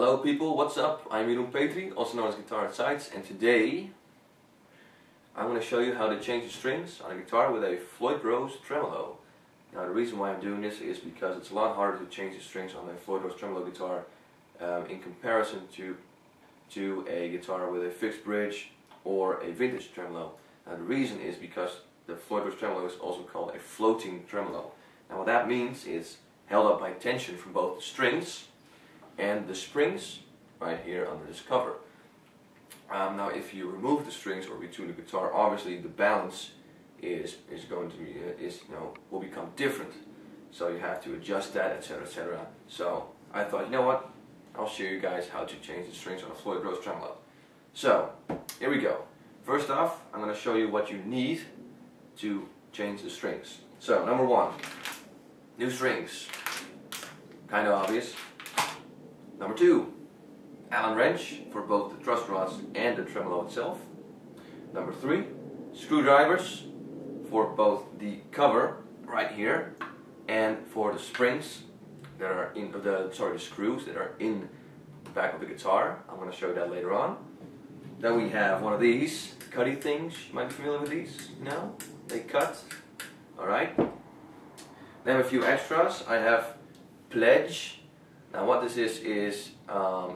Hello people, what's up? I'm Jeroen Petri, also known as Guitar at Sights, and today I'm going to show you how to change the strings on a guitar with a Floyd Rose tremolo. Now the reason why I'm doing this is because it's a lot harder to change the strings on a Floyd Rose tremolo guitar in comparison to a guitar with a fixed bridge or a vintage tremolo. Now the reason is because the Floyd Rose tremolo is also called a floating tremolo. Now what that means is held up by tension from both the strings and the springs right here under this cover. Now if you remove the strings or retune the guitar, obviously the balance is going to be will become different. So you have to adjust that, etc., etc. So I thought, you know what? I'll show you guys how to change the strings on a Floyd Rose tremolo. So here we go. First off, I'm going to show you what you need to change the strings. So number one, new strings. Kind of obvious. Number two, Allen wrench for both the truss rods and the tremolo itself. Number three, screwdrivers for both the cover right here and for the springs that are in the screws that are in the back of the guitar. I'm going to show you that later on. Then we have one of these cutty things. You might be familiar with these. No? They cut. Alright. Then a few extras. I have Pledge. Now what this is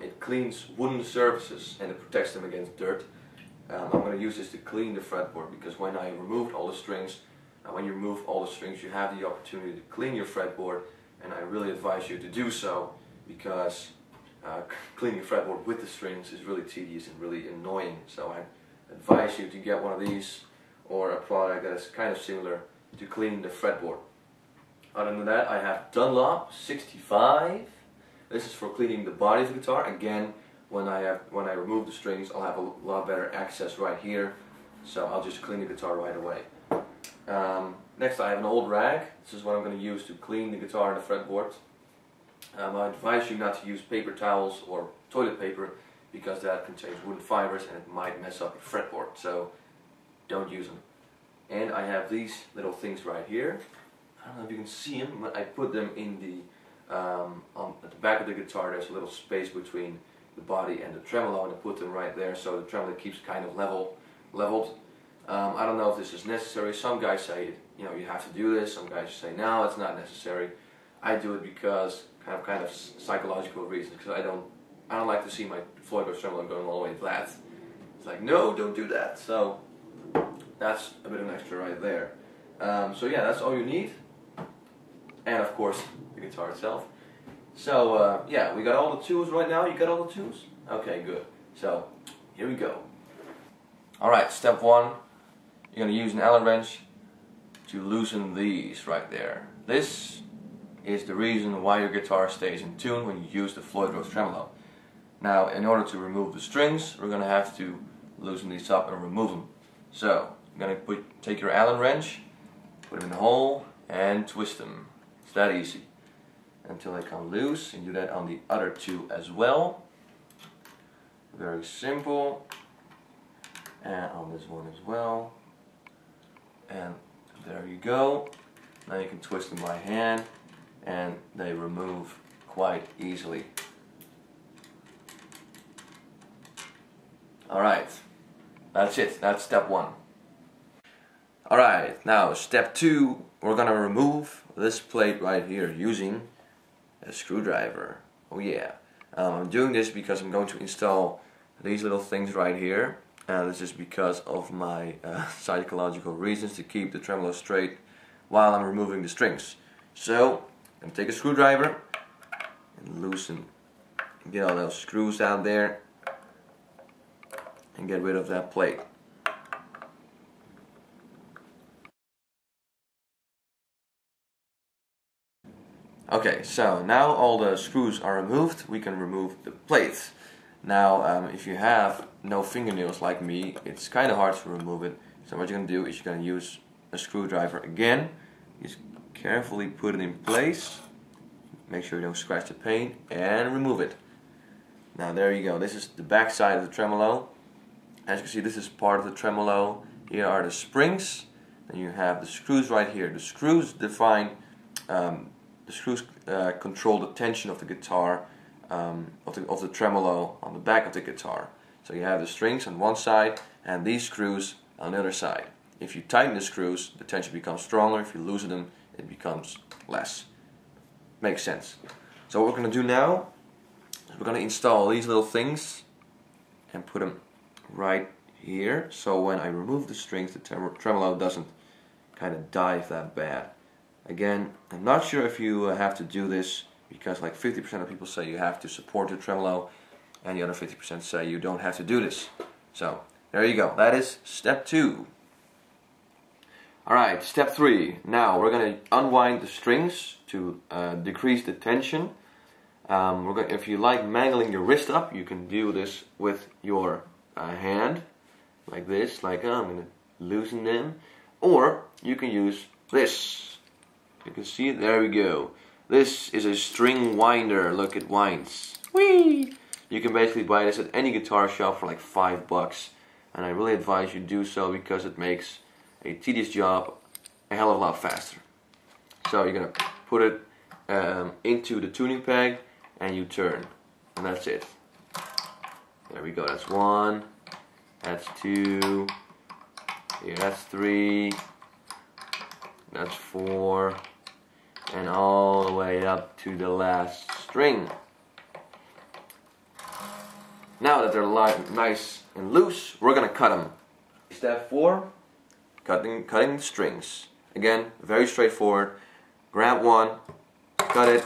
it cleans wooden surfaces and it protects them against dirt. I'm going to use this to clean the fretboard because when I removed all the strings, when you remove all the strings, you have the opportunity to clean your fretboard, and I really advise you to do so because cleaning your fretboard with the strings is really tedious and really annoying. So I advise you to get one of these or a product that is kind of similar to clean the fretboard. Other than that, I have Dunlop 65. This is for cleaning the body of the guitar. Again, when I remove the strings, I'll have a lot better access right here, so I'll just clean the guitar right away. Next, I have an old rag. This is what I'm going to use to clean the guitar and the fretboard. I advise you not to use paper towels or toilet paper because that contains wooden fibers and it might mess up your fretboard, so don't use them. And I have these little things right here. I don't know if you can see them, but I put them in the at the back of the guitar. There's a little space between the body and the tremolo, and I put them right there so the tremolo keeps kind of leveled. I don't know if this is necessary. Some guys say you have to do this. Some guys say no, it's not necessary. I do it because kind of psychological reasons, because I don't like to see my Floyd Rose tremolo going all the way flat. It's like, no, don't do that. So that's a bit of an extra right there. So yeah, that's all you need. And of course, the guitar itself. So yeah, we got all the tools right now. You got all the tools? Okay, good. So here we go. Alright, step one. You're going to use an Allen wrench to loosen these right there. This is the reason why your guitar stays in tune when you use the Floyd Rose tremolo. Now, in order to remove the strings, we're going to have to loosen these up and remove them. So, you're going to take your Allen wrench, put them in the hole, and twist them. It's that easy. Until they come loose, and do that on the other two as well. Very simple. And on this one as well. And there you go. Now you can twist them by hand, and they remove quite easily. Alright, that's it. That's step one. Alright, now step two, we're gonna remove this plate right here using a screwdriver. Oh yeah. I'm doing this because I'm going to install these little things right here. This is because of my psychological reasons, to keep the tremolo straight while I'm removing the strings. So I'm going to take a screwdriver and loosen, get all those screws out there and get rid of that plate. Okay, so now all the screws are removed, we can remove the plate. Now, if you have no fingernails like me, it's kind of hard to remove it. So what you're going to do is you're going to use a screwdriver again. Just carefully put it in place. Make sure you don't scratch the paint, and remove it. Now there you go. This is the back side of the tremolo. As you can see, this is part of the tremolo. Here are the springs. And you have the screws right here. The screws define, control the tension of the guitar of the tremolo on the back of the guitar. So you have the strings on one side and these screws on the other side. If you tighten the screws, the tension becomes stronger. If you loosen them, it becomes less. Makes sense. So what we're going to do now is we're going to install these little things and put them right here. So when I remove the strings, the tremolo doesn't kind of dive that bad. Again, I'm not sure if you have to do this, because like 50% of people say you have to support the tremolo and the other 50% say you don't have to do this. So there you go. That is step 2. Alright, step 3. Now we're going to unwind the strings to decrease the tension. If you like mangling your wrist up, you can do this with your hand, like this, like I'm going to loosen them. Or you can use this. You can see it, there we go. This is a string winder. Look, it winds. Whee! You can basically buy this at any guitar shop for like $5, and I really advise you do so because it makes a tedious job a hell of a lot faster. So you're gonna put it into the tuning peg and you turn, and that's it. There we go. That's 1. That's 2. Yeah, that's 3. That's 4. And all the way up to the last string. Now that they're nice and loose, we're gonna cut them. Step 4, cutting the strings. Again, very straightforward. Grab one, cut it,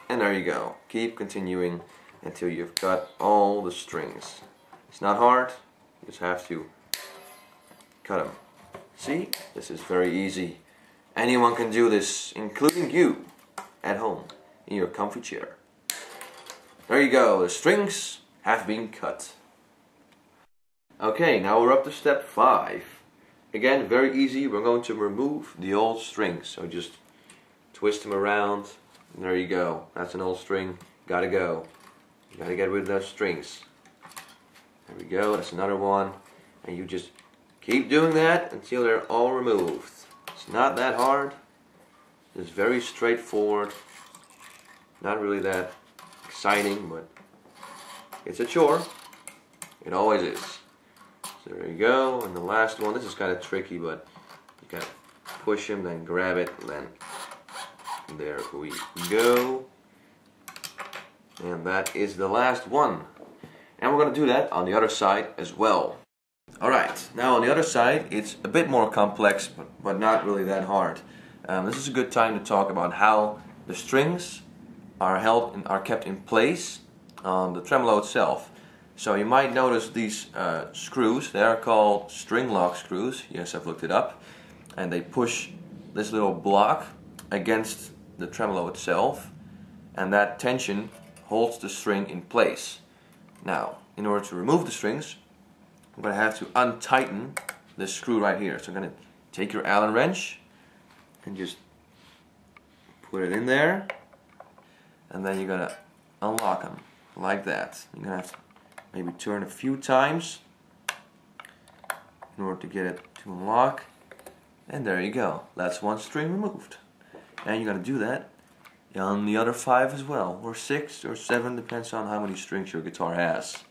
and there you go. Keep continuing until you've cut all the strings. It's not hard, you just have to cut them. See, this is very easy. Anyone can do this, including you, at home, in your comfy chair. There you go, the strings have been cut. Okay, now we're up to step 5. Again, very easy. We're going to remove the old strings. So just twist them around, and there you go. That's an old string. Gotta go. You gotta get rid of those strings. There we go, that's another one. And you just keep doing that until they're all removed. It's not that hard. It's very straightforward. Not really that exciting, but it's a chore. It always is. So there you go. And the last one, this is kind of tricky, but you gotta push him, then grab it, and then there we go. And that is the last one. And we're going to do that on the other side as well. Alright, now on the other side it's a bit more complex, but not really that hard. This is a good time to talk about how the strings are held and are kept in place on the tremolo itself. So you might notice these screws. They are called string lock screws. Yes, I've looked it up. And they push this little block against the tremolo itself, and that tension holds the string in place. Now, in order to remove the strings, I'm going to have to untighten this screw right here. So I'm going to take your Allen wrench and just put it in there, and then you're going to unlock them like that. You're going to have to maybe turn a few times in order to get it to unlock, and there you go. That's one string removed. And you're going to do that on the other 5 as well, or 6 or 7, depends on how many strings your guitar has.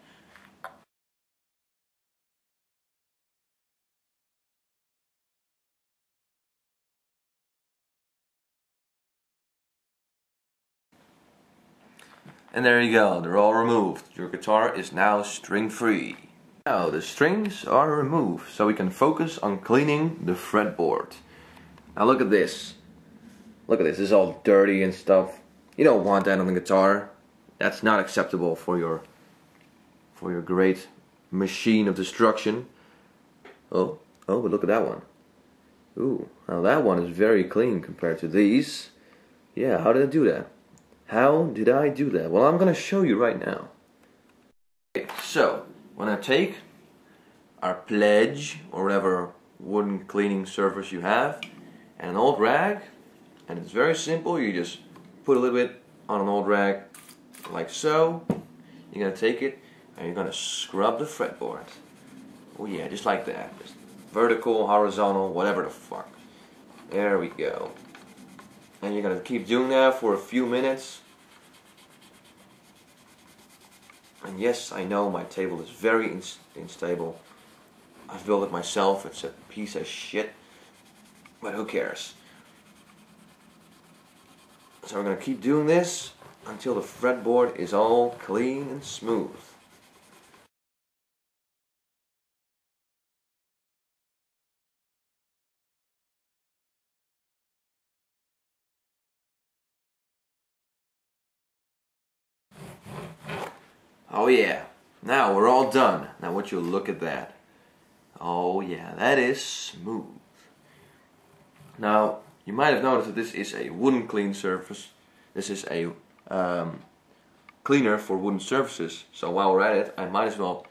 And there you go, they're all removed. Your guitar is now string free. Now the strings are removed, so we can focus on cleaning the fretboard. Now look at this. Look at this, this is all dirty and stuff. You don't want that on the guitar. That's not acceptable for your great machine of destruction. Oh, but look at that one. Ooh, now that one is very clean compared to these. Yeah, how did I do that? How did I do that? Well, I'm going to show you right now. Okay, so, when I take our pledge, or whatever wooden cleaning surface you have, and an old rag, and it's very simple, you just put a little bit on an old rag, like so. You're going to take it, and you're going to scrub the fretboard. Oh yeah, just like that. Just vertical, horizontal, whatever the fuck. There we go. And you're going to keep doing that for a few minutes. And yes, I know my table is very unstable. I've built it myself, it's a piece of shit, but who cares? So we're going to keep doing this until the fretboard is all clean and smooth. Oh yeah, now we're all done. Now would you look at that. Oh yeah, that is smooth. Now, you might have noticed that this is a wooden clean surface. This is a cleaner for wooden surfaces. So while we're at it, I might as well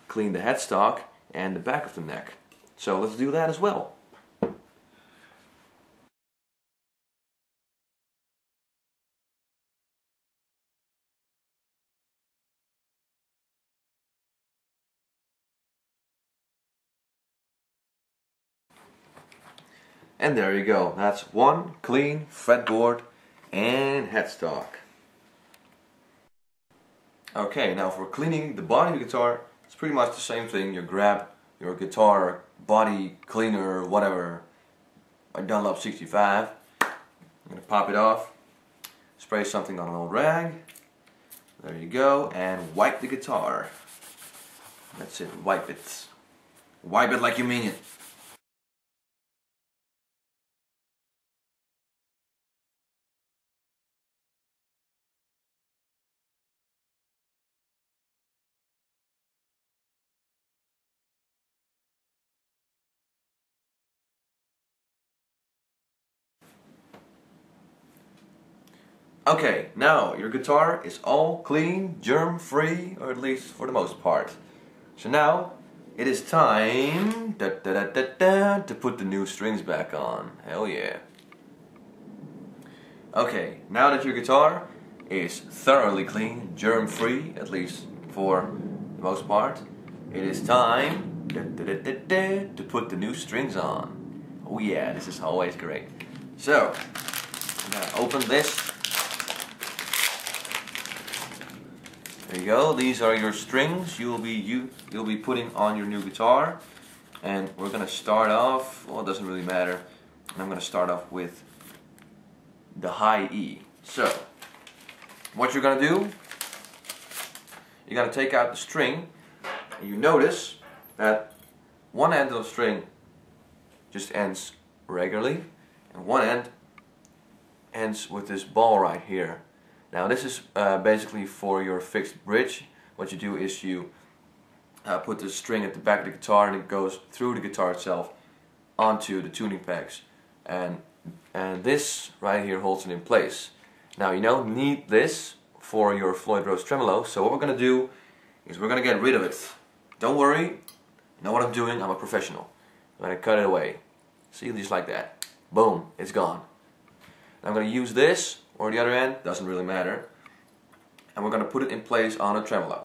clean the headstock and the back of the neck. So let's do that as well. And there you go. That's one clean fretboard and headstock. Okay, now for cleaning the body of the guitar, it's pretty much the same thing. You grab your guitar body cleaner, whatever, by Dunlop 65. I'm going to pop it off, spray something on an old rag. There you go, and wipe the guitar. That's it, wipe it. Wipe it like you mean it. Okay, now your guitar is all clean, germ-free, or at least for the most part. So now it is time to put the new strings back on. Hell yeah. Okay, now that your guitar is thoroughly clean, germ-free, at least for the most part, it is time to put the new strings on. Oh yeah, this is always great. So, I'm gonna open this. There you go. These are your strings you'll be putting on your new guitar, and we're gonna start off. Well, it doesn't really matter. I'm gonna start off with the high E. So, what you're gonna do? You're gonna take out the string, and you notice that one end of the string just ends regularly, and one end ends with this ball right here. Now this is basically for your fixed bridge. What you do is you put the string at the back of the guitar, and it goes through the guitar itself onto the tuning pegs, and this right here holds it in place. Now you don't need this for your Floyd Rose tremolo, so what we're going to do is we're going to get rid of it. Don't worry, you know what I'm doing, I'm a professional. I'm going to cut it away. See, just like that. Boom, it's gone. I'm going to use this or the other end, doesn't really matter, and we're going to put it in place on a tremolo.